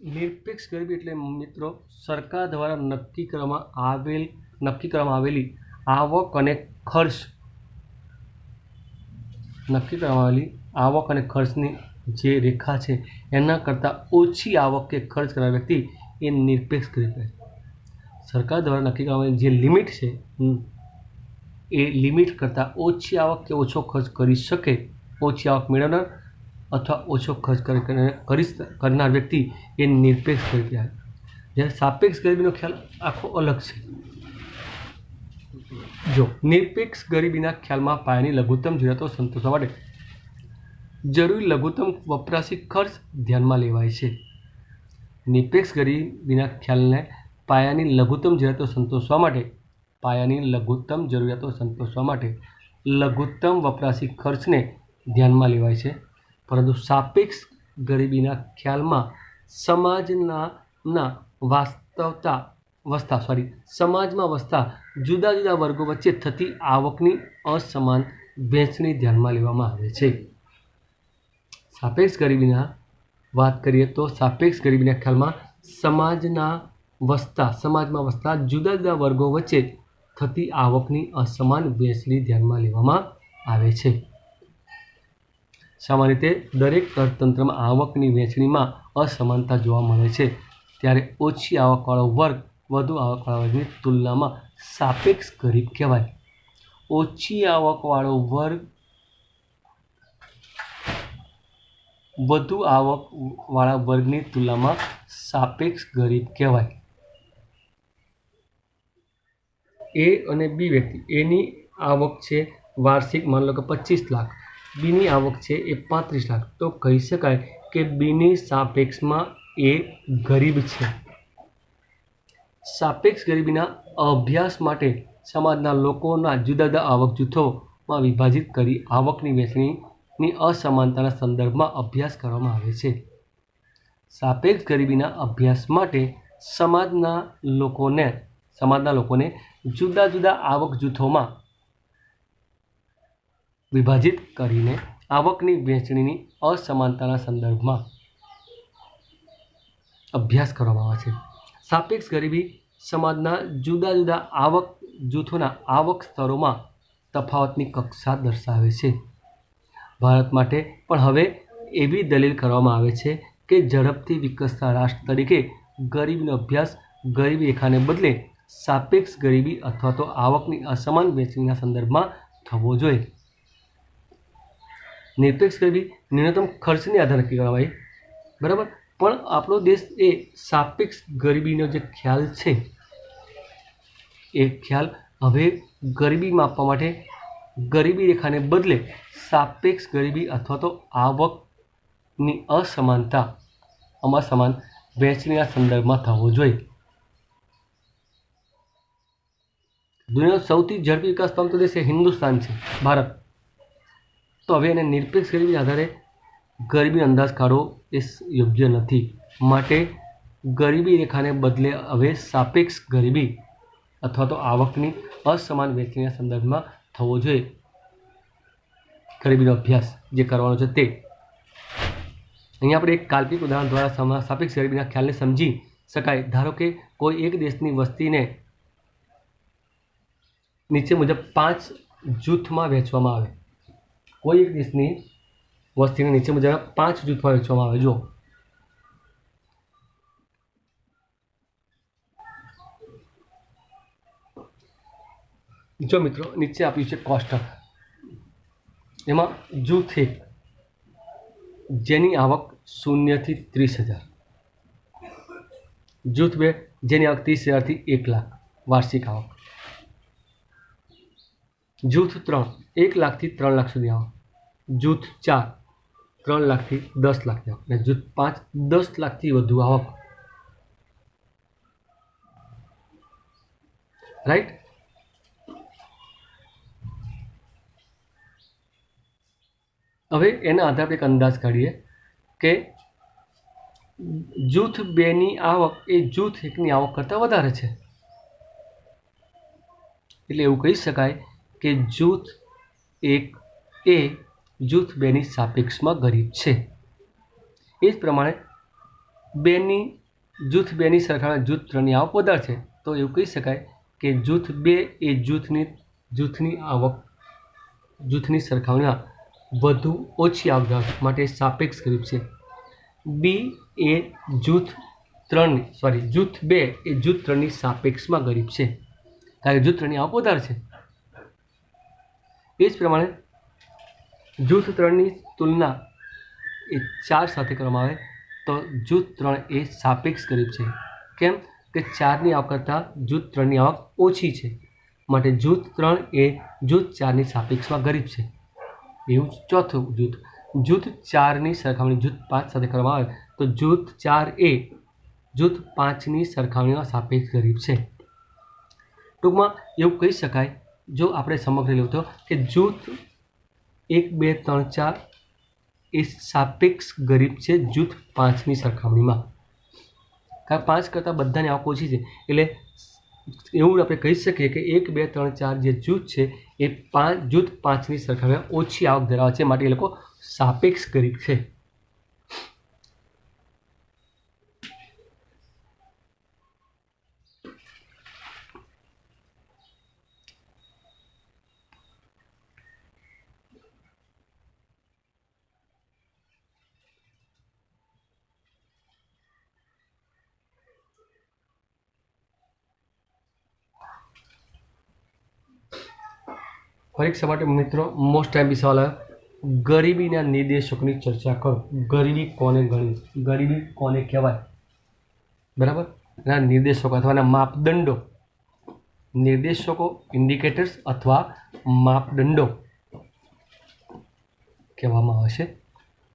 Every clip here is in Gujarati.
નિરપેક્ષ ગરીબી એટલે મિત્રો સરકાર દ્વારા નક્કી કરવામાં આવેલી આવક અને ખર્ચ ખર્ચની જે રેખા છે એના કરતાં ઓછી આવક કે ખર્ચ કરનાર વ્યક્તિ એ નિરપેક્ષ ગરીબ છે. સરકાર દ્વારા નક્કી કરવામાં જે લિમિટ છે એ લિમિટ કરતાં ઓછી આવક કે ઓછો ખર્ચ કરી શકે, ઓછી આવક મેળવનાર અથવા ઓછો ખર્ચ કરનાર વ્યક્તિ એ નિરપેક્ષ ગરીબી કહેવાય. જ્યારે સાપેક્ષ ગરીબીનો ખ્યાલ આખો અલગ છે. જો નિરપેક્ષ ગરીબીના ખ્યાલમાં પાયાની લઘુત્તમ જરૂરિયાતો સંતોષવા માટે જરૂરી લઘુત્તમ વપરાશી ખર્ચ ધ્યાનમાં લેવાય છે. નિરપેક્ષ ગરીબીના ખ્યાલને પાયાની લઘુત્તમ જરૂરિયાતો સંતોષવા માટે લઘુત્તમ વપરાશી ખર્ચને ધ્યાનમાં લેવાય છે. પરંતુ સાપેક્ષ ગરીબીના ખ્યાલમાં સમાજમાં વસતા જુદા જુદા વર્ગો વચ્ચે થતી આવકની અસમાન વહેંચણી ધ્યાનમાં લેવામાં આવે છે. સાપેક્ષ ગરીબીના વાત કરીએ તો સાપેક્ષ ગરીબીના ખ્યાલમાં સમાજમાં વસતા જુદા જુદા વર્ગો વચ્ચે થતી આવકની અસમાન વહેંચણી ધ્યાનમાં લેવામાં આવે છે. સામાન્ય રીતે દરેક અર્થતંત્રમાં આવકની વહેંચણીમાં અસમાનતા જોવા મળે છે. ત્યારે ઓછી આવકવાળો વર્ગ વધુ આવકવાળા વર્ગની તુલનામાં સાપેક્ષ ગરીબ કહેવાય. ઓછી આવકવાળો વર્ગ વધુ આવકવાળા વર્ગની તુલનામાં સાપેક્ષ ગરીબ કહેવાય. એ અને બી વ્યક્તિ, એની આવક છે વાર્ષિક માની લો કે 25 લાખ, બીની આવક છે એ 35 લાખ, તો કહી શકાય કે બીની સાપેક્ષમાં એ ગરીબ છે. સાપેક્ષ ગરીબીના અભ્યાસ માટે સમાજના લોકોના જુદા જુદા આવક જૂથોમાં વિભાજિત કરી આવકની વહેંચણીની અસમાનતાના સંદર્ભમાં અભ્યાસ કરવામાં આવે છે. સાપેક્ષ ગરીબીના અભ્યાસ માટે સમાજના લોકોને જુદા જુદા આવક જૂથોમાં વિભાજિત કરીને આવકની વહેંચણીની અસમાનતાના સંદર્ભમાં અભ્યાસ કરવામાં આવે છે. સાપેક્ષ ગરીબી સમાજના જુદા જુદા આવક જૂથોના આવક સ્તરોમાં તફાવતની કક્ષા દર્શાવે છે. ભારત માટે પણ હવે એવી દલીલ કરવામાં આવે છે કે ઝડપથી વિકસતા રાષ્ટ્ર તરીકે ગરીબીનો અભ્યાસ ગરીબી રેખાને બદલે સાપેક્ષ ગરીબી અથવા તો આવકની અસમાન વહેંચણીના સંદર્ભમાં થવો જોઈએ. નિરપેક્ષ ગરીબી ન્યૂનતમ ખર્ચને આધારે નક્કી કરવામાં આવી, બરાબર. પણ આપણો દેશ એ સાપેક્ષ ગરીબીનો જે ખ્યાલ છે એ ખ્યાલ હવે ગરીબી માપવા માટે ગરીબી રેખાને બદલે સાપેક્ષ ગરીબી અથવા તો આવકની અસમાન વહેંચણીના સંદર્ભમાં થવો જોઈએ. દુનિયાનો સૌથી ઝડપી વિકાસ પામતો દેશ એ હિન્દુસ્તાન છે, ભારત. તો હવે એને નિરપેક્ષ ગરીબીના આધારે ગરીબીનો અંદાજ કાઢવો એ યોગ્ય નથી. માટે ગરીબી રેખાને બદલે હવે સાપેક્ષ ગરીબી અથવા તો આવકની અસમાન વહેંચણીના સંદર્ભમાં થવો જોઈએ. ગરીબીનો અભ્યાસ જે કરવાનો છે તે અહીંયા આપણે એક કાલ્પનિક ઉદાહરણ દ્વારા સાપેક્ષ ગરીબીના ખ્યાલને સમજી શકાય. ધારો કે કોઈ એક દેશની વસ્તીને નીચે મુજબ 5 જૂથમાં વહેંચવામાં આવે. કોઈ એક દેશની વસ્તીને નીચે મુજબ 5 જૂથમાં વહેંચવામાં આવે. જો મિત્રો નીચે આપ્યું છે કોષ્ટક. એમાં જૂથ 1 જેની આવક 0 થી 30,000, જૂથ 2 જેની આવક 30,000 થી 1 લાખ વાર્ષિક આવક, જૂથ 3 1 લાખથી 3 લાખ સુધી આવક, જૂથ 4 3 લાખથી 10 લાખની આવક અને જૂથ 5 10 લાખથી વધુ આવક. રાઈટ. હવે એના આધારે આપણે એક અંદાજ કાઢીએ કે જૂથ 2ની આવક એ જૂથ 1ની આવક કરતાં વધારે છે. એટલે એવું કહી શકાય કે જૂથ 1 એ જૂથ 2ની સાપેક્ષમાં ગરીબ છે. એ જ પ્રમાણે બેની જૂથ બેની સરખામણીમાં જૂથ 3ની આવક વધારે છે, તો એવું કહી શકાય કે જૂથ 2 એ જૂથની આવક જૂથની સરખામણીમાં વધુ ઓછી આવક ધરાવે છે, માટે સાપેક્ષ ગરીબ છે. બી એ જૂથ 2 એ જૂથ 3ની સાપેક્ષમાં ગરીબ છે, કારણ કે જૂથ 3ની આવક વધારે છે. એ જ પ્રમાણે જૂથ 3ની તુલના એ 4 સાથે કરવામાં આવે તો જૂથ 3 એ સાપેક્ષ ગરીબ છે. કેમ કે 4ની આવક કરતાં જૂથ 3ની આવક ઓછી છે, માટે જૂથ 3 એ જૂથ 4ની સાપેક્ષમાં ગરીબ છે. એવું ચોથું જૂથ 4ની સરખામણી જૂથ 5 સાથે કરવામાં આવે તો જૂથ 4 એ જૂથ 5ની સરખામણીમાં સાપેક્ષ ગરીબ છે. ટૂંકમાં એવું કહી શકાય, જો આપણે સમગ્ર લેવું તો, કે જૂથ 1, 2, 3, 4 એ સાપેક્ષ ગરીબ છે જૂથ 5ની સરખામણીમાં, કારણ 5 કરતાં બધાની આવક ઓછી છે, એટલે એવું આપણે કહી શકીએ કે 1, 2, 3, 4 જે જૂથ છે એ જૂથ 5ની સરખામણીમાં ઓછી આવક ધરાવે છે, માટે એ લોકો સાપેક્ષ ગરીબ છે. પરીક્ષા માટે મિત્રો મોસ્ટ ટાઈમ સવાલ આવે, ગરીબીના નિર્દેશકોની ચર્ચા કરો. ગરીબી કોને ગણવી, ગરીબી કોને કહેવાય, બરાબર? એના નિર્દેશકો અથવા એના માપદંડો, નિર્દેશકો ઇન્ડિકેટર્સ અથવા માપદંડો કહેવામાં આવે છે.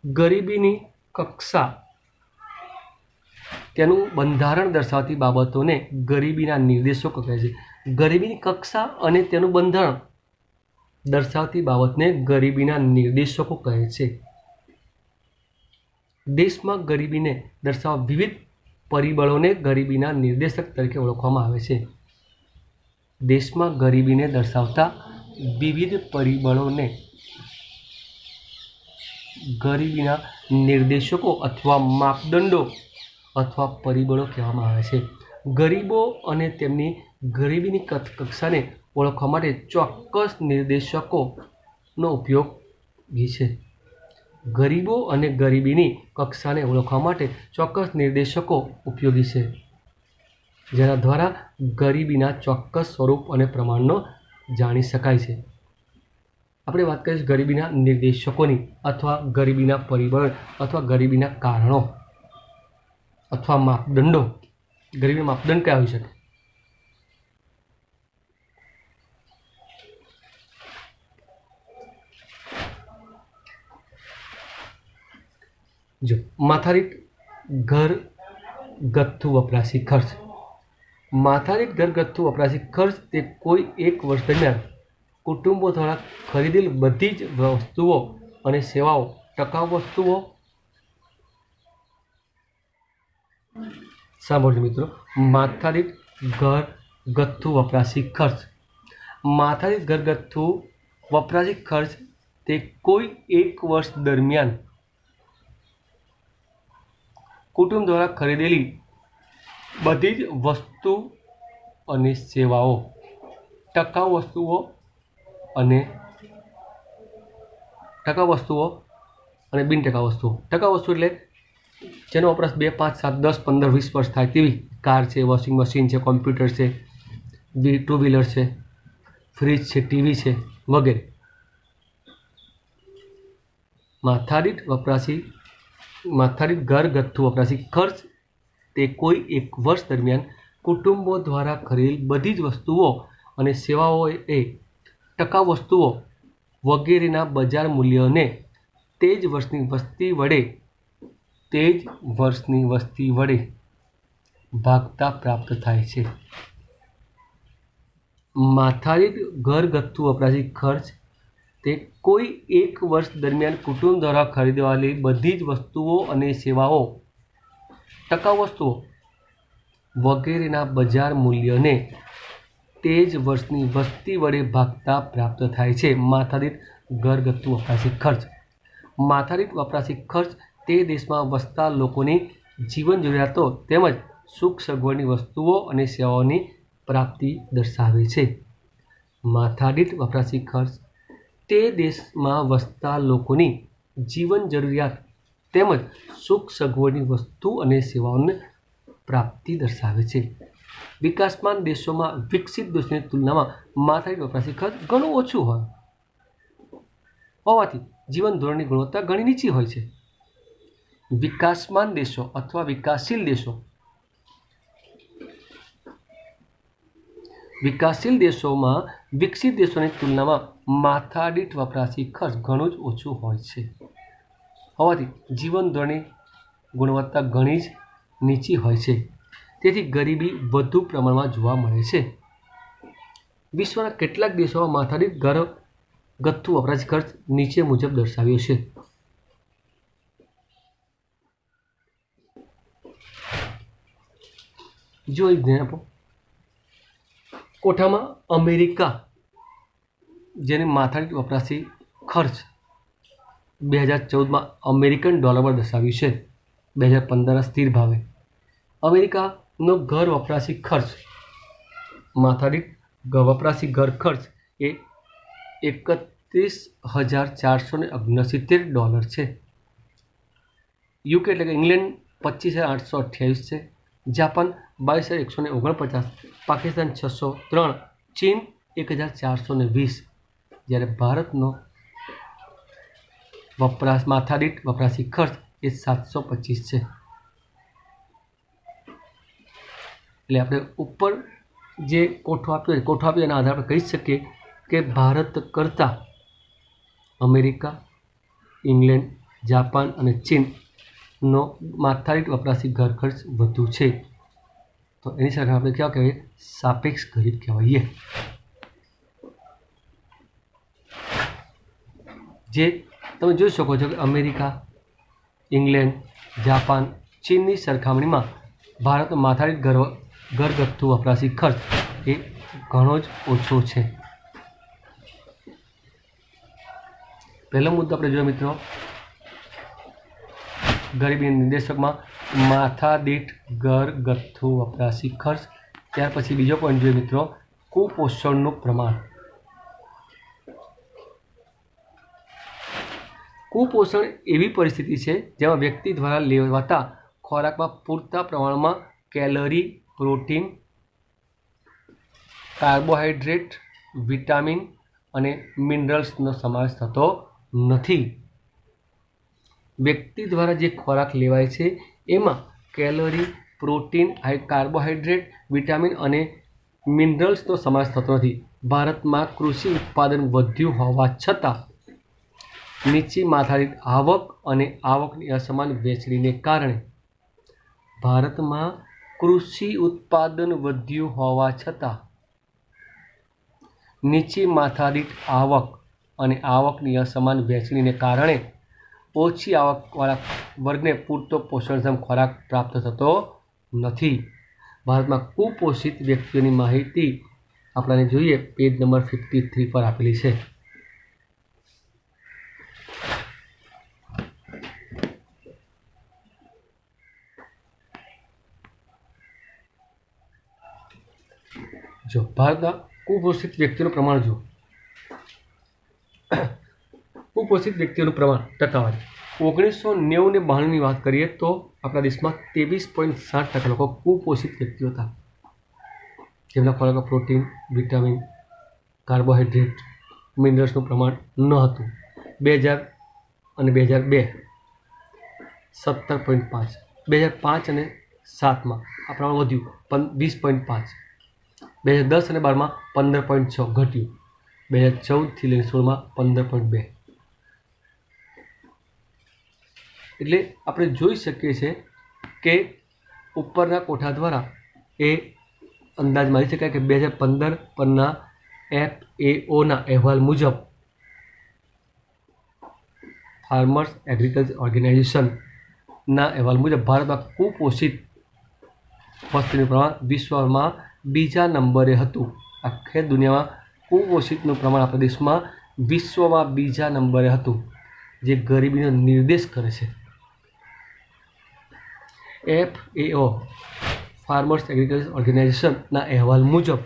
ગરીબીની કક્ષા તેનું બંધારણ દર્શાવતી બાબતોને ગરીબીના નિર્દેશકો કહે છે. ગરીબીની કક્ષા અને તેનું બંધારણ દર્શાવતી બાબતને ગરીબીના નિર્દેશકો કહે છે. દેશમાં ગરીબીને દર્શાવવા વિવિધ પરિબળોને ગરીબીના નિર્દેશક તરીકે ઓળખવામાં આવે છે. દેશમાં ગરીબીને દર્શાવતા વિવિધ પરિબળોને ગરીબીના નિર્દેશકો અથવા માપદંડો અથવા પરિબળો કહેવામાં આવે છે. ગરીબો અને તેમની ગરીબીની કક્ષાને ઓળખવા માટે ચોક્કસ નિર્દેશકોનો ઉપયોગી છે. ગરીબો અને ગરીબીની કક્ષાને ઓળખવા માટે ચોક્કસ નિર્દેશકો ઉપયોગી છે, જેના દ્વારા ગરીબીના ચોક્કસ સ્વરૂપ અને પ્રમાણનો જાણી શકાય છે. આપણે વાત કરીશું ગરીબીના નિર્દેશકોની અથવા ગરીબીના પરિબળ અથવા ગરીબીના કારણો અથવા માપદંડો. ગરીબીના માપદંડ કયા હોઈ શકે? જો માથાદીઠ ઘરગથ્થુ વપરાશી ખર્ચ. માથાદીઠ ઘરગથ્થુ વપરાશી ખર્ચ તે કોઈ એક વર્ષ દરમિયાન કુટુંબો દ્વારા ખરીદેલ બધી જ વસ્તુઓ અને સેવાઓ, ટકાઉ વસ્તુઓ, સાંભળજો મિત્રો, માથાદીઠ ઘરગથ્થુ વપરાશી ખર્ચ. માથાદીઠ ઘરગથ્થુ વપરાશી ખર્ચ તે કોઈ એક વર્ષ દરમિયાન કુટુંબ દ્વારા ખરીદેલી બધી જ વસ્તુ અને સેવાઓ, ટકાઉ વસ્તુઓ અને બિન ટકાઉ વસ્તુઓ. ટકાઉ વસ્તુ એટલે જેનો વપરાશ 2, 5, 7, 10, 15, 20 વર્ષ થાય તેવી કાર છે, વોશિંગ મશીન છે, કોમ્પ્યુટર છે, 2 વ્હીલર છે, ફ્રીજ છે, ટીવી છે વગેરે. માથાદીઠ ઘરગથ્થુ વપરાશી ખર્ચ તે કોઈ એક વર્ષ દરમિયાન કુટુંબો દ્વારા ખરીદેલ બધી જ વસ્તુઓ અને સેવાઓ એ ટકાઉ વસ્તુઓ વગેરેના બજાર મૂલ્યોને તે જ વર્ષની વસ્તી વડે ભાગતા પ્રાપ્ત થાય છે. માથાદીઠ ઘરગથ્થુ વપરાશી ખર્ચ તે કોઈ એક વર્ષ દરમિયાન કુટુંબ દ્વારા ખરીદવાલી બધી જ વસ્તુઓ અને સેવાઓ, ટકાઉ વસ્તુઓ વગેરેના બજાર મૂલ્યને તે જ વર્ષની વસ્તી વડે ભાગતા પ્રાપ્ત થાય છે. માથાદીઠ ઘરગથ્થુ વપરાશી ખર્ચ. માથાદીઠ વપરાશી ખર્ચ તે દેશમાં વસતા લોકોની જીવન જરૂરિયાતો તેમજ સુખ સગવડની વસ્તુઓ અને સેવાઓની પ્રાપ્તિ દર્શાવે છે. માથાદીઠ વપરાશી ખર્ચ તે દેશમાં વસતા લોકોની જીવન જરૂરિયાત તેમજ સુખ સગવડની વસ્તુ અને સેવાઓની પ્રાપ્તિ દર્શાવે છે. વિકાસમાન દેશોમાં વિકસિત દેશોની તુલનામાં માથાદીઠ વપરાશી ખર્ચ ઘણું ઓછું હોવાથી જીવન ધોરણની ગુણવત્તા ઘણી નીચી હોય છે. વિકાસમાન દેશો અથવા વિકાસશીલ દેશોમાં વિકસિત દેશોની તુલનામાં માથાદીઠ વપરાશી ખર્ચ ઘણું જ ઓછું હોય છે હોવાથી જીવન ધોરણની ગુણવત્તા ઘણી જ નીચી હોય છે. તેથી ગરીબી વધુ પ્રમાણમાં જોવા મળે છે. વિશ્વના કેટલાક દેશોમાં માથાદીઠ ઘરગથ્થુ વપરાશી ખર્ચ નીચે મુજબ દર્શાવ્યો છે. જો ધ્યાન આપો, કોઠામાં અમેરિકા જેની માથાદીઠ વપરાશી ખર્ચ 2014માં અમેરિકન ડોલરમાં દર્શાવ્યું છે. 2015ના સ્થિર ભાવે અમેરિકાનો ઘર વપરાશી ખર્ચ માથાદીઠ વપરાશી ઘર ખર્ચ એ $31,469 છે. યુકે એટલે કે ઇંગ્લેન્ડ 25,828 છે. જાપાન 22,149, પાકિસ્તાન 603, ચીન 1,420. જ્યારે ભારતનો માથાદીઠ વપરાશી ખર્ચ એ 725 છે. એટલે આપણે ઉપર જે કોઠો આપ્યો એના આધારે આપણે કહી શકીએ કે ભારત કરતાં અમેરિકા, ઇંગ્લેન્ડ, જાપાન અને ચીનનો માથાદીઠ વપરાશી ઘર ખર્ચ વધુ છે. તો એની સાથે આપણે કેવા કહેવાય? સાપેક્ષ ગરીબ કહેવાય. જે તમે જોઈ શકો છો કે અમેરિકા, ઇંગ્લેન્ડ, જાપાન, ચીનની સરખામણીમાં ભારતનો માથાદીઠ ઘરગથ્થુ વપરાશી ખર્ચ એ ઘણો જ ઓછો છે. પહેલો મુદ્દો આપણે જોઈએ મિત્રો, ગરીબી નિર્દેશકમાં માથાદીઠ ઘરગથ્થુ વપરાશી ખર્ચ. ત્યાર પછી બીજો પોઈન્ટ જોઈએ મિત્રો, કુપોષણનું પ્રમાણ. કુપોષણ એવી પરિસ્થિતિ છે જેમાં વ્યક્તિ દ્વારા લેવાતા ખોરાકમાં પૂરતા પ્રમાણમાં કેલરી, પ્રોટીન, કાર્બોહાઈડ્રેટ, વિટામિન અને મિનરલ્સનો સમાવેશ થતો નથી. વ્યક્તિ દ્વારા જે ખોરાક લેવાય છે એમાં કેલરી, પ્રોટીન, કાર્બોહાઈડ્રેટ, વિટામિન અને મિનરલ્સનો સમાવેશ થતો નથી. ભારતમાં કૃષિ ઉત્પાદન વધ્યું હોવા છતાં નીચી માથાદીઠ આવક અને આવકની અસમાન વહેંચણીને કારણે ભારતમાં કૃષિ ઉત્પાદન વધ્યું હોવા છતાં નીચી માથાદીઠ આવક અને આવકની અસમાન વહેંચણીને કારણે ઓછી આવકવાળા વર્ગને પૂરતો પોષણક્ષમ ખોરાક પ્રાપ્ત થતો નથી. ભારતમાં કુપોષિત વ્યક્તિઓની માહિતી આપણને જોઈએ પેજ નંબર 53 પર આપેલી છે. જો ભારતના કુપોષિત વ્યક્તિઓનું પ્રમાણ જુઓ, કુપોષિત વ્યક્તિઓનું પ્રમાણ ટકાવારી 1990 ને 92ની વાત કરીએ તો આપણા દેશમાં 23.7% લોકો કુપોષિત વ્યક્તિઓ હતા, જેમના ખોરાકમાં પ્રોટીન, વિટામિન, કાર્બોહાઈડ્રેટ, મિનરલ્સનું પ્રમાણ ન હતું. 2000 અને 2002 17.5, 2005 અને 7માં આ પ્રમાણ વધ્યું 20.5, 2010 અને 12માં 15.6 ઘટ્યું, 2014થી લઈને 16માં 15.2. એટલે આપણે જોઈ શકીએ છીએ કે ઉપરના કોઠા દ્વારા એ અંદાજ મારી શકાય કે 2015 પરના FAOના અહેવાલ મુજબ ફાર્મર્સ એગ્રીકલ્ચર ઓર્ગેનાઇઝેશનના અહેવાલ મુજબ ભારતમાં કુપોષિત વસ્તીનું પ્રમાણ વિશ્વમાં બીજા નંબરે હતું. આખી દુનિયામાં કુપોષિતનું પ્રમાણ આપણા દેશમાં વિશ્વમાં બીજા નંબરે હતું, જે ગરીબીનો નિર્દેશ કરે છે. FAO ફાર્મર્સ એગ્રીકલ્ચર ઓર્ગેનાઇઝેશનના અહેવાલ મુજબ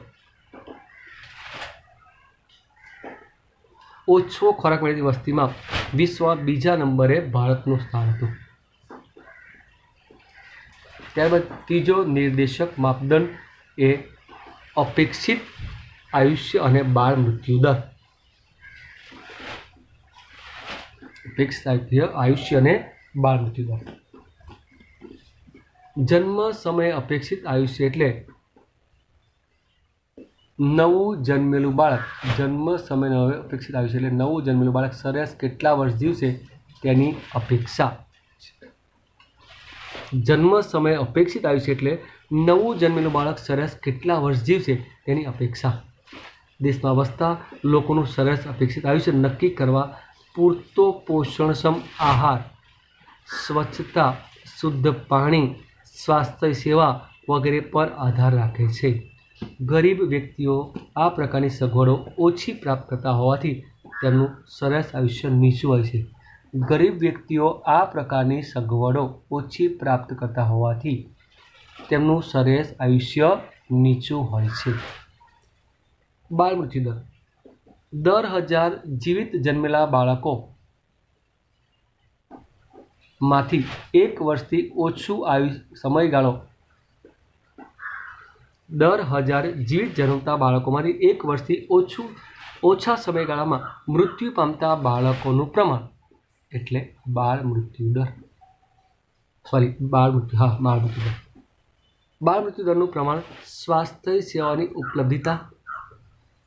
ઓછો ખોરાક મેળવતી વસ્તીમાં વિશ્વમાં બીજા નંબરે ભારતનું સ્થાન હતું. ત્યારબાદ ત્રીજો નિર્દેશક માપદંડ એ અપેક્ષિત આયુષ્ય અને બાળ મૃત્યુ દર. અપેક્ષિત આયુષ્ય અને બાળ મૃત્યુ દર. જન્મ સમયે અપેક્ષિત આયુષ્ય એટલે નવું જન્મેલું બાળક. જન્મ સમયે અપેક્ષિત આયુષ્ય એટલે નવું જન્મેલું બાળક સરેરાશ કેટલા વર્ષ જીવશે તેની અપેક્ષા. જન્મ સમયે અપેક્ષિત આયુષ્ય એટલે નવું જન્મેલું બાળક સરેરાશ કેટલા વર્ષ જીવશે તેની અપેક્ષા. દેશમાં વસતા લોકોનું સરેરાશ અપેક્ષિત આયુષ્ય નક્કી કરવા પૂરતો પોષણક્ષમ આહાર, સ્વચ્છતા, શુદ્ધ પાણી, સ્વાસ્થ્ય સેવા વગેરે પર આધાર રાખે છે. ગરીબ વ્યક્તિઓ આ પ્રકારની સગવડો ઓછી પ્રાપ્ત કરતા હોવાથી તેમનું સરેરાશ આયુષ્ય નીચું હોય છે. ગરીબ વ્યક્તિઓ આ પ્રકારની સગવડો ઓછી પ્રાપ્ત કરતા હોવાથી તેમનું સરેરાશ આયુષ્ય નીચું હોય છે. બાળ મૃત્યુ દર. દર 1000 જીવિત જન્મેલા બાળકો માંથી 1 વર્ષથી ઓછું સમયગાળો દર 1000 જીવિત જન્મતા બાળકોમાંથી 1 વર્ષથી ઓછા સમયગાળામાં મૃત્યુ પામતા બાળકોનું પ્રમાણ એટલે બાળ મૃત્યુ દર. બાળ મૃત્યુ દરનું પ્રમાણ સ્વાસ્થ્ય સેવાની ઉપલબ્ધતા,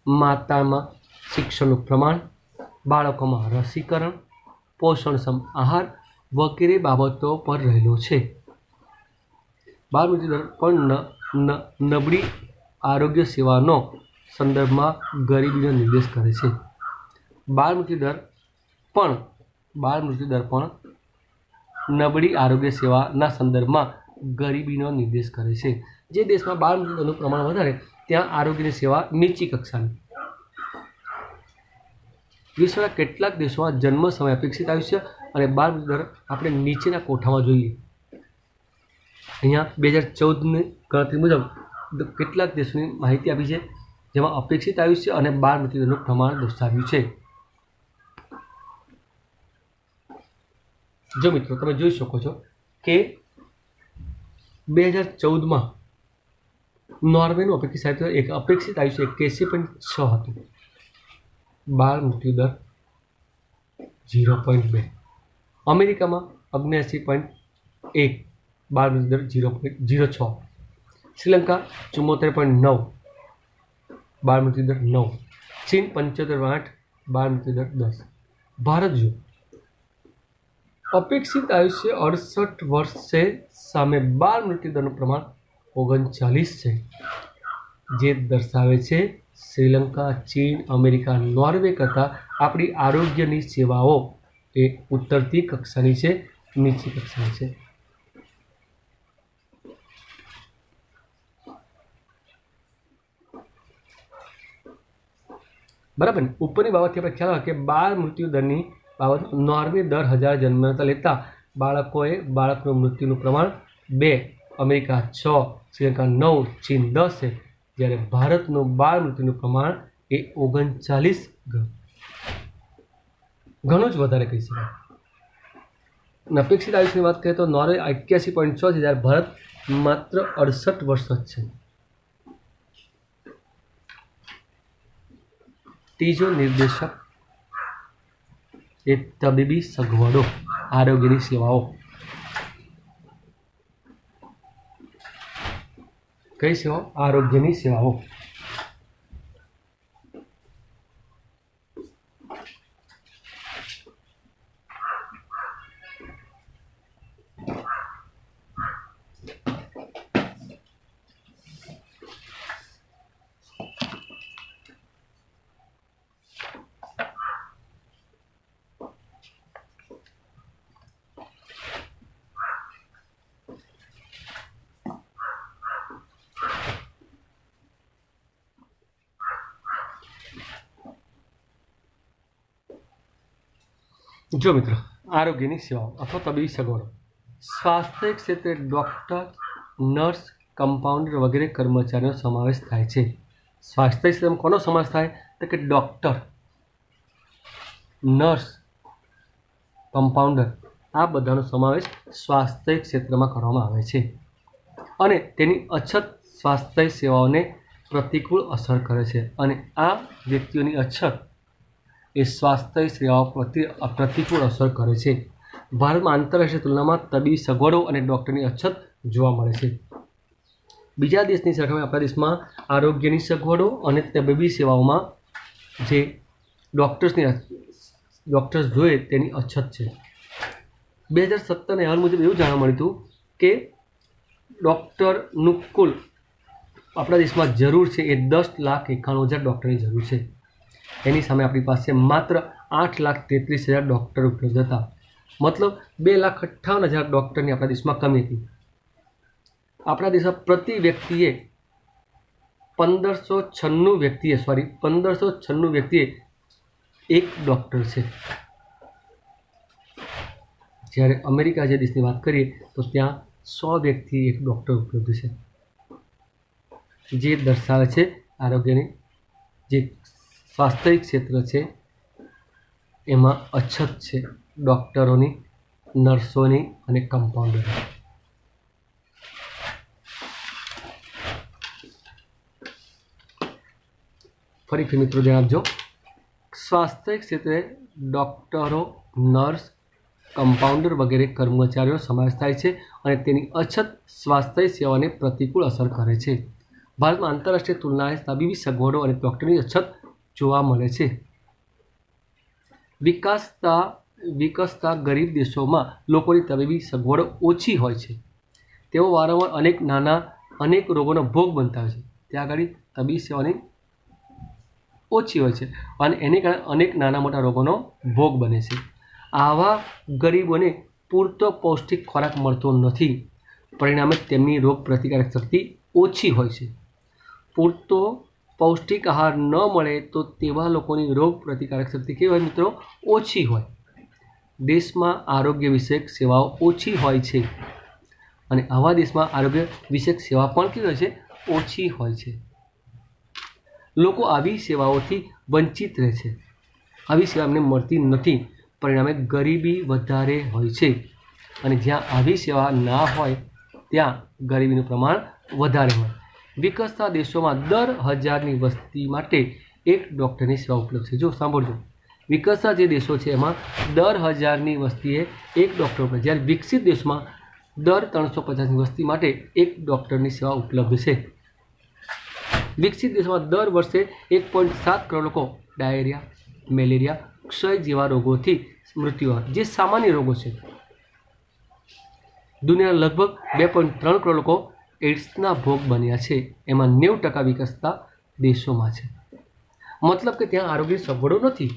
માતામાં શિક્ષણનું પ્રમાણ, બાળકોમાં રસીકરણ, પોષણક્ષમ આહાર વગેરે બાબતો પર રહેલો છે. બાળ મૃત્યુ દર પણ નબળી આરોગ્ય સેવાનો સંદર્ભમાં ગરીબીનો નિર્દેશ કરે છે. બાળ મૃત્યુ દર પણ નબળી આરોગ્ય સેવાના સંદર્ભમાં ગરીબીનો નિર્દેશ કરે છે. જે દેશમાં બાળ મૃત્યુ દરનું પ્રમાણ વધારે ત્યાં આરોગ્યની સેવા નીચી કક્ષાની. વિશ્વના કેટલાક દેશોમાં જન્મ સમય અપેક્ષિત આયુષ્ય અને બાળ મૃત્યુ દર આપણે નીચેના કોઠામાં જોઈએ. અહીંયા 2014ની ગણતરી મુજબ કેટલાક દેશોની માહિતી આપી છે જેમાં અપેક્ષિત આયુષ્ય અને બાળ મૃત્યુ દરનું પ્રમાણ દર્શાવ્યું છે. જો મિત્રો તમે જોઈ શકો છો કે 2014માં નોર્વેનું અપેક્ષિત આયુષ્ય 81.6 હતું. બાળ મૃત્યુ દર 0.2. અમેરિકામાં 79.1, બાળ મૃત્યુ દર 0.06. શ્રીલંકા 74.9, બાળ મૃત્યુ દર 9. ચીન 75.8, બાળ મૃત્યુ દર 10. ભારત જો અપેક્ષિત આયુષ્ય 68 વર્ષ છે સામે બાળ મૃત્યુ દરનું પ્રમાણ 39 છે, જે દર્શાવે છે શ્રીલંકા, ચીન, અમેરિકા, નોર્વે કરતાં આપણી આરોગ્યની સેવાઓ એ ઉતરતી કક્ષાની છે, નીચી કક્ષાની છે. બરાબર ને. ઉપરની બાબતથી આપણે ખ્યાલ આવે કે બાળ મૃત્યુ દરની બાબત નોર્વે દર 1000 જન્મ લેતા બાળકનું મૃત્યુનું પ્રમાણ 2, અમેરિકા 6, શ્રીલંકા 9, ચીન 10 છે, જ્યારે ભારતનું બાળ મૃત્યુનું પ્રમાણ એ 39 ઘણું જ વધારે કહી શકાય. અપેક્ષિત આયુષ્યની વાત કરીએ તો નોર્વે 81.6 છે, જ્યારે ભારત માત્ર 68 વર્ષ જ છે. ત્રીજો નિર્દેશક એ તબીબી સગવડો, આરોગ્યની સેવાઓ. કઈ સેવાઓ? આરોગ્યની સેવાઓ. જો મિત્રો, આરોગ્યની સેવાઓ અથવા તબીબી સગવડો. સ્વાસ્થ્ય ક્ષેત્રે ડૉક્ટર, નર્સ, કમ્પાઉન્ડર વગેરે કર્મચારીનો સમાવેશ થાય છે. સ્વાસ્થ્ય ક્ષેત્રમાં કોનો સમાવેશ થાય? તો કે ડૉક્ટર, નર્સ, કમ્પાઉન્ડર, આ બધાનો સમાવેશ સ્વાસ્થ્ય ક્ષેત્રમાં કરવામાં આવે છે. અને તેની અછત સ્વાસ્થ્ય સેવાઓને પ્રતિકૂળ અસર કરે છે. અને આ વ્યક્તિઓની અછત એ સ્વાસ્થ્ય સેવાઓ પ્રતિકૂળ અસર કરે છે. ભારતમાં આંતરરાષ્ટ્રીય તુલનામાં તબીબી સગવડો અને ડૉક્ટરની અછત જોવા મળે છે. બીજા દેશની સરખામણીએ આપણા દેશમાં આરોગ્યની સગવડો અને તબીબી સેવાઓમાં જે ડૉક્ટર્સ જોઈએ તેની અછત છે. 2017ના અહેવાલ મુજબ એવું જાણવા મળ્યું હતું કે ડૉક્ટરનું કુલ આપણા દેશમાં જરૂર છે એ 10,91,000 ડૉક્ટરની જરૂર છે. એની સામે આપણી પાસે માત્ર 8,33,000 ડૉક્ટર ઉપલબ્ધ હતા. મતલબ 2,58,000 ડૉક્ટરની આપણા દેશમાં કમી હતી. આપણા દેશમાં પ્રતિ વ્યક્તિએ 1596 વ્યક્તિએ એક ડૉક્ટર છે. જ્યારે અમેરિકા જે દેશની વાત કરીએ તો ત્યાં 100 વ્યક્તિએ એક ડૉક્ટર ઉપલબ્ધ છે. જે દર્શાવે છે આરોગ્યની જે સ્વાસ્થ્ય ક્ષેત્ર છે એમાં અછત છે ડૉક્ટરોની, નર્સોની અને કમ્પાઉન્ડરોની. ફરીથી મિત્રો ધ્યાન આપજો, સ્વાસ્થ્ય ક્ષેત્રે ડૉક્ટરો, નર્સ, કમ્પાઉન્ડર વગેરે કર્મચારીઓનો સમાવેશ થાય છે અને તેની અછત સ્વાસ્થ્ય સેવાને પ્રતિકૂળ અસર કરે છે. ભારતમાં આંતરરાષ્ટ્રીય તુલનાએ તબીબી સગવડો અને ડૉક્ટરની અછત જોવા મળે છે. વિકસતા ગરીબ દેશોમાં લોકોની તબીબી સગવડો ઓછી હોય છે. તેઓ વારંવાર અનેક રોગોનો ભોગ બનતા હોય છે. ત્યાં આગળ તબીબી સેવાની ઓછી હોય છે અને એને કારણે અનેક નાના મોટા રોગોનો ભોગ બને છે. આવા ગરીબોને પૂરતો પૌષ્ટિક ખોરાક મળતો નથી. પરિણામે તેમની રોગ પ્રતિકારક શક્તિ ઓછી હોય છે. પૂરતો પૌષ્ટિક આહાર ન મળે તો તેવા લોકોની રોગ પ્રતિકારક શક્તિ કેવી હોય મિત્રો? ઓછી હોય. દેશમાં આરોગ્ય વિષયક સેવાઓ ઓછી હોય છે અને આવા દેશમાં આરોગ્ય વિષયક સેવા પણ કેવી હોય છે? ઓછી હોય છે. લોકો આવી સેવાઓથી વંચિત રહે છે. આવી સેવા એમને મળતી નથી. પરિણામે ગરીબી વધારે હોય છે અને જ્યાં આવી સેવા ના હોય ત્યાં ગરીબીનું પ્રમાણ વધારે હોય. વિકસતા દેશોમાં દર 1000ની વસ્તી માટે એક ડૉક્ટરની સેવા ઉપલબ્ધ છે. જો સાંભળજો, વિકસતા જે દેશો છે એમાં દર 1000ની વસ્તીએ એક ડૉક્ટર ઉપલબ્ધ, જ્યારે વિકસિત દેશમાં દર 350ની વસ્તી માટે એક ડૉક્ટરની સેવા ઉપલબ્ધ છે. વિકસિત દેશમાં દર વર્ષે 1.7 કરોડ લોકો ડાયેરિયા, મેલેરિયા, ક્ષય જેવા રોગોથી મૃત્યુ આવે, જે સામાન્ય રોગો છે. દુનિયાના લગભગ 2.3 કરોડ લોકો એડ્સના ભોગ બન્યા છે. એમાં 90% વિકસતા દેશોમાં છે. મતલબ કે ત્યાં આરોગ્ય સગવડો નથી.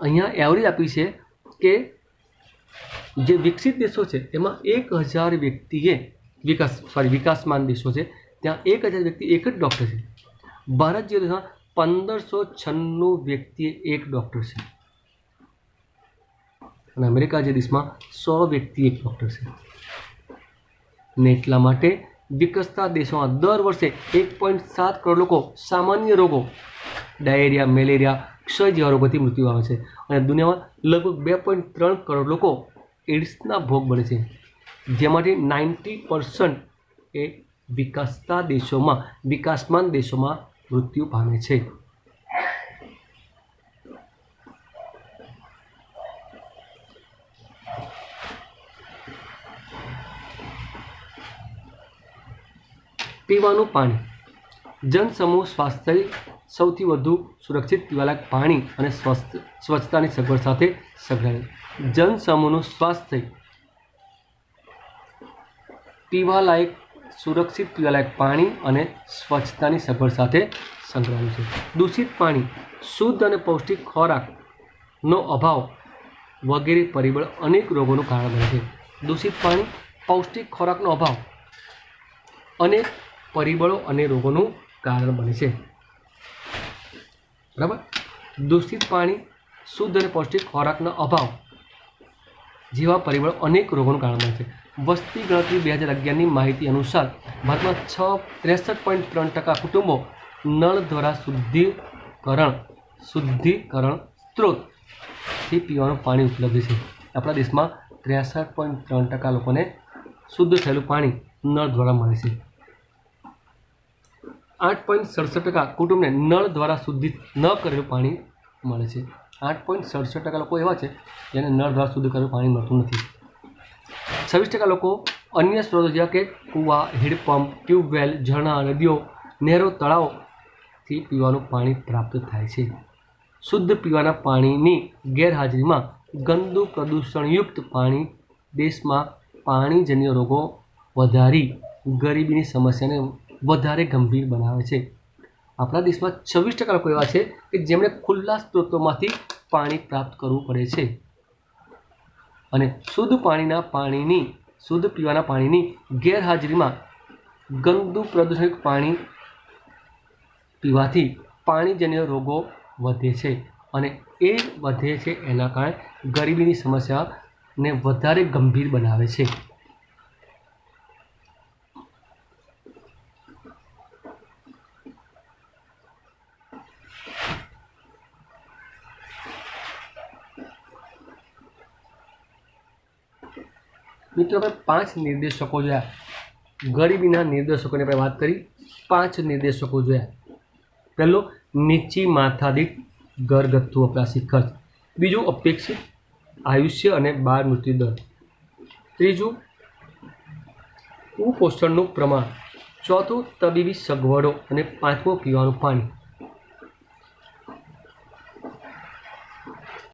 અહીંયા એવરેજ આપી છે કે જે વિકસિત દેશો છે એમાં 1000 વ્યક્તિએ વિકાસમાન દેશો છે ત્યાં 1000 વ્યક્તિ એક જ ડૉક્ટર છે. ભારત જે દેશમાં 1596 વ્યક્તિએ એક ડૉક્ટર છે અને અમેરિકા જે દેશમાં 100 વ્યક્તિ એક ડૉક્ટર છે. ને એટલા માટે વિકસતા દેશોમાં દર વર્ષે 1.7 કરોડ લોકો સામાન્ય રોગો, ડાયેરિયા, મેલેરિયા, ક્ષય જેવા રોગોથી મૃત્યુ પામે છે અને દુનિયામાં લગભગ 2.3 કરોડ લોકો એડ્સના ભોગ બને છે, જેમાંથી 90% એ વિકસતા દેશોમાં, વિકાસમાન દેશોમાં મૃત્યુ પામે છે. પીવાનું પાણી. જનસમૂહ સ્વાસ્થ્ય સૌથી વધુ સુરક્ષિત પીવાલાયક પાણી અને સ્વચ્છતાની સગવડ સાથે સંકળાયેલ. જનસમૂહનું સ્વાસ્થ્ય પીવાલાયક સુરક્ષિત પીવાલાયક પાણી અને સ્વચ્છતાની સગવડ સાથે સંકળાયેલું છે. દૂષિત પાણી, શુદ્ધ અને પૌષ્ટિક ખોરાકનો અભાવ વગેરે પરિબળ અનેક રોગોનું કારણ બને છે. દૂષિત પાણી, પૌષ્ટિક ખોરાકનો અભાવ અનેક પરિબળો અને રોગોનું કારણ બને છે. બરાબર? દૂષિત પાણી, શુદ્ધ અને પૌષ્ટિક ખોરાકનો અભાવ જેવા પરિબળો અનેક રોગોનું કારણ બને છે. વસ્તી ગણતરી 2011ની માહિતી અનુસાર ભારતમાં 63.3% કુટુંબો નળ દ્વારા શુદ્ધિકરણ સ્ત્રોતથી પીવાનું પાણી ઉપલબ્ધ છે. આપણા દેશમાં 63.3% લોકોને શુદ્ધ થયેલું પાણી નળ દ્વારા મળે છે. 8.67% કુટુંબને નળ દ્વારા શુદ્ધિત ન કરેલું પાણી મળે છે. 8.67% લોકો એવા છે જેને નળ દ્વારા શુદ્ધ કરેલું પાણી મળતું નથી. 26% લોકો અન્ય સ્ત્રોતો જેવા કે કૂવા, હેન્ડપંપ, ટ્યુબવેલ, ઝરણા, નદીઓ, નહેરો, તળાવથી પીવાનું પાણી પ્રાપ્ત થાય છે. શુદ્ધ પીવાના પાણીની ગેરહાજરીમાં ગંદુ પ્રદૂષણયુક્ત પાણી દેશમાં પાણીજન્ય રોગો વધારી ગરીબીની સમસ્યાને વધારે ગંભીર બનાવે છે. આપણા દેશમાં 26% લોકો એવા છે કે જેમણે ખુલ્લા સ્ત્રોતોમાંથી પાણી પ્રાપ્ત કરવું પડે છે. અને શુદ્ધ પીવાના પાણીની ગેરહાજરીમાં ગંદુ પ્રદૂષણયુક્ત પાણી પીવાથી પાણીજન્ય રોગો વધે છે અને એ વધે છે એના કારણે ગરીબીની સમસ્યાને વધારે ગંભીર બનાવે છે. મિત્રો આપણે 5 નિર્દેશકો જોયા. ગરીબીના નિર્દેશકોની આપણે વાત કરી. 5 નિર્દેશકો જોયા. પહેલો, નીચી માથાદીઠ ઘરગથ્થુ વપરાશી ખર્ચ. બીજું, અપેક્ષિત આયુષ્ય અને બાળ મૃત્યુ દર. ત્રીજું, કુપોષણનું પ્રમાણ. ચોથું, તબીબી સગવડો. અને પાંચમું, પીવાનું પાણી.